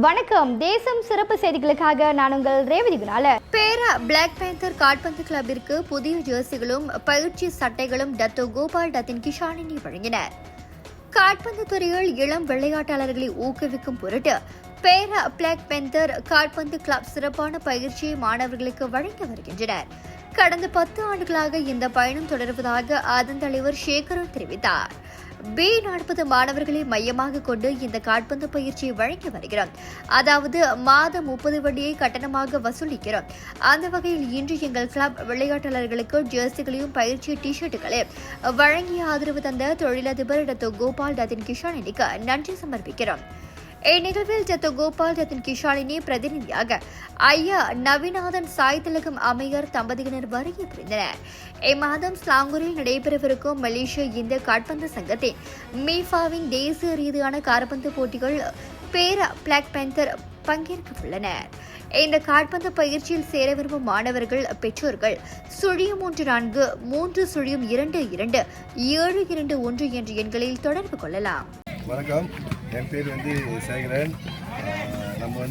வணக்கம். தேசம் சிறப்பு செய்திகளுக்காக நான் உங்கள் ரேவதி குணால. பேரா பிளாக் பேந்தர் கால்பந்து கிளப்பிற்கு புதிய ஜெர்சிகளும் பயிற்சி சட்டைகளும் டத்தோ கோபால் டத்தின் கிஷானினி வழங்கினர். கால்பந்து துறையில் இளம் விளையாட்டாளர்களை ஊக்குவிக்கும் பொருட்டு பேரா பிளாக் பேந்தர் கால்பந்து கிளப் சிறப்பான பயிற்சியை மாணவர்களுக்கு வழங்கி வருகின்றனர். கடந்த 10 ஆண்டுகளாக இந்த பயணம் தொடர்வதாக அதன் தலைவர் சேகரன் தெரிவித்தார். B40 மாணவர்களை மையமாக கொண்டு இந்த கால்பந்து பயிற்சியை வழங்கி வருகிறோம். அதாவது மாதம் 30 வட்டியை கட்டணமாக வசூலிக்கிறோம். அந்த வகையில் இன்று எங்கள் கிளப் விளையாட்டாளர்களுக்கு ஜெர்சிகளையும் பயிற்சி டி-ஷர்ட்டுகளையும் வழங்கி ஆதரவு தந்த தொழிலதிபர் டத்தோ கோபால் டத்தின் கிஷானினிக்கு நன்றி சமர்ப்பிக்கிறோம். இந்நிகழ்வில் டத்தோ கோபால் டத்தின் கிஷானினி பிரதிநிதியாக ஐயா நவீநாதன் சாய் திலகம் அம்மையார் தம்பதியினர் வருகை புரிந்தனர். இம்மாதம் ஸ்லாங்கூரில் நடைபெறவிருக்கும் மலேசிய இந்திய கால்பந்து சங்கத்தின் மீஃபாவின் தேசிய ரீதியான கால்பந்து போட்டிகள் பேரா பிளாக் பேந்தர் பங்கேற்க உள்ளனர். இந்த கால்பந்து பயிற்சியில் சேர விரும்பும் மாணவர்கள் பெற்றோர்கள் 034 302 721 என்ற எண்களில் தொடர்பு கொள்ளலாம். வணக்கம், என் பேர் சேகரன். நம்ம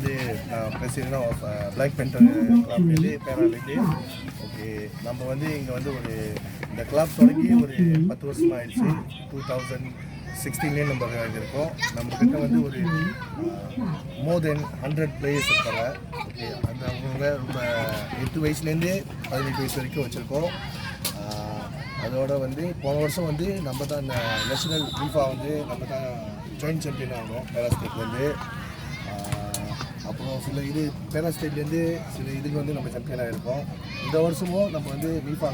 president of Black Panther club பேராலிட்டி. ஓகே, நம்ம இங்கே ஒரு இந்த கிளப் தொடங்கி ஒரு 10 வருஷம் ஆயிடுச்சு. 2016 நம்ம இருக்கோம். நம்மக்கிட்ட ஒரு மோர் தென் 100 பிளேயர்ஸ் இருக்காங்க. ஓகே, அந்த அவங்க ரொம்ப 8 வயசுலேருந்தே 18 வயசு வரைக்கும் வச்சுருக்கோம். அதோட போன வருஷம் நம்ம தான் இந்த நேஷனல் FIFA நம்ம தான் ஜாயின்ட் சாம்பியன் ஆகணும் பேராஸ்டேட்லேருந்து. அப்புறம் பேராஸ்டேட்லேருந்து சில இதுக்கு நம்ம சாம்பியனாக இருக்கோம். இந்த வருஷமும் நம்ம FIFA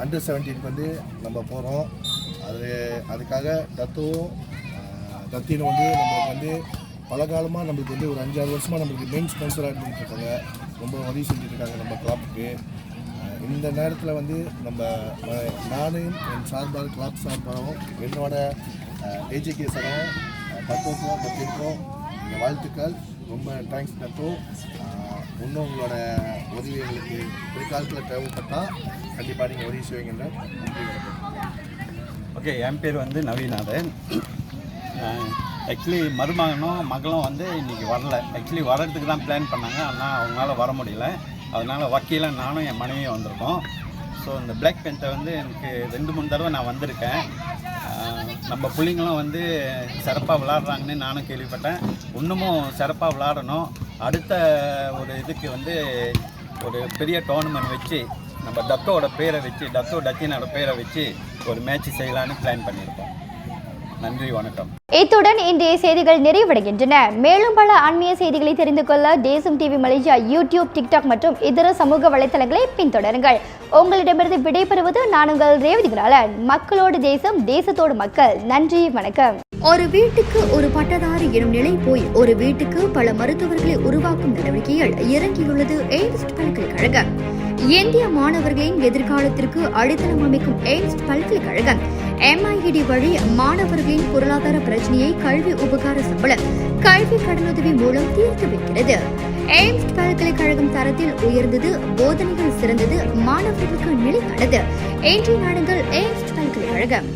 அண்டர் 17 நம்ம போகிறோம். அதுக்காக டத்தினும் நம்மளுக்கு பல காலமாக நம்மளுக்கு ஒரு 5-6 வருஷமாக நம்மளுக்கு மெயின் ஸ்பான்சராக இருந்துகிட்டு இருக்காங்க. ரொம்ப உதவி செஞ்சுட்டு இருக்காங்க நம்ம கிளப்புக்கு. இந்த நேரத்தில் நம்ம நானும் என் சார்பாக கிளப் சார்பாகவும் என்னோட ஏஜிகே சாரும் டத்தோக்கும் பற்றிருக்கோம் இந்த வாழ்த்துக்கள். ரொம்ப தேங்க்ஸ் டத்தோ. இன்னும் உங்களோட உதவி எங்களுக்கு பிற்காலத்தில் தேவைப்பட்டால் கண்டிப்பாக நீங்கள் உதவி செய்வீங்கன்னு நன்றி. ஓகே, என் பேர் நவீநாதன். ஆக்சுவலி மருமகனும் மகளும் இன்றைக்கி வரல. ஆக்சுவலி வர்றதுக்கு தான் பிளான் பண்ணாங்க, ஆனால் அவங்களால வர முடியல. அதனால் வக்கீலாக நானும் என் மனைவியும் வந்திருக்கோம். ஸோ இந்த பிளாக் பேந்தர் எனக்கு 2-3 தடவை நான் வந்திருக்கேன். நம்ம பிள்ளைங்களும் சிறப்பாக விளாட்றாங்கன்னு நானும் கேள்விப்பட்டேன். இன்னமும் சிறப்பாக விளாடணும். அடுத்த ஒரு இதுக்கு ஒரு பெரிய டோர்னமெண்ட் வச்சு நம்ம டத்தோட பேரை வச்சு டத்தினோட பேரை வச்சு ஒரு மேட்ச் செய்யலான்னு பிளான் பண்ணியிருக்கோம். நன்றி, வணக்கம். இத்துடன் இன்றைய செய்திகள் நிறைவடைகின்றன. மேலும் பல ஆன்மீக செய்திகளை தெரிந்து கொள்ள தேசம் டிவி மலேசியா யூடியூப், டிக்டாக் மற்றும் இதர சமூக வலைத்தளங்களை பின்தொடருங்கள். உங்களிடமிருந்து விடைபெறுவது நான் உங்கள் ரேவதி குணாலன். மக்களோடு தேசம், தேசத்தோடு மக்கள். நன்றி, வணக்கம். ஒரு வீட்டுக்கு ஒரு பட்டதாரி எனும் நிலை போய் ஒரு வீட்டுக்கு பல மருத்துவர்களை உருவாக்கும் நடவடிக்கையில் இறங்கியுள்ளது எய்ம்ஸ் பல்கலைக்கழகம். இந்திய மாணவர்களின் எதிர்காலத்திற்கு அடித்தளம் அமைக்கும் எய்ம்ஸ் பல்கலைக்கழகம் MIED வழி மாணவர்களின் பொருளாதார பிரச்சனையை கல்வி உபகார சம்பளம், கல்வி கடனுதவி மூலம் தீர்த்து வைக்கிறது. எய்ம்ஸ் பல்கலைக்கழகம் தரத்தில் உயர்ந்தது, போதனைகள் சிறந்தது, மாணவர்களுக்கு நிலையானது. இன்றைய நாடுகள் எய்ம்ஸ் பல்கலைக்கழகம்.